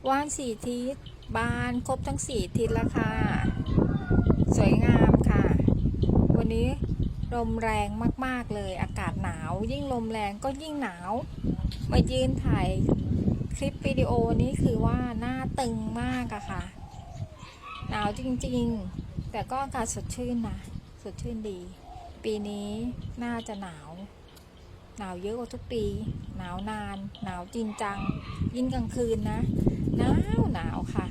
ว่านสี่ทิศบานครบทั้งสี่ทิศแล้วค่ะสวยงามค่ะวันนี้ลมแรงมากๆเลยอากาศหนาวยิ่งลมแรงก็ยิ่งหนาวมายืนถ่ายคลิปวิดีโอนี้คือว่าหน้าตึงมากอะค่ะหนาวจริงๆแต่ก็อากาศสดชื่นนะสดชื่นดีปีนี้น่าจะหนาวเยอะกว่าทุกปีหนาวนานหนาวจริงจังยิ่งกลางคืนนะหนาวค่ะ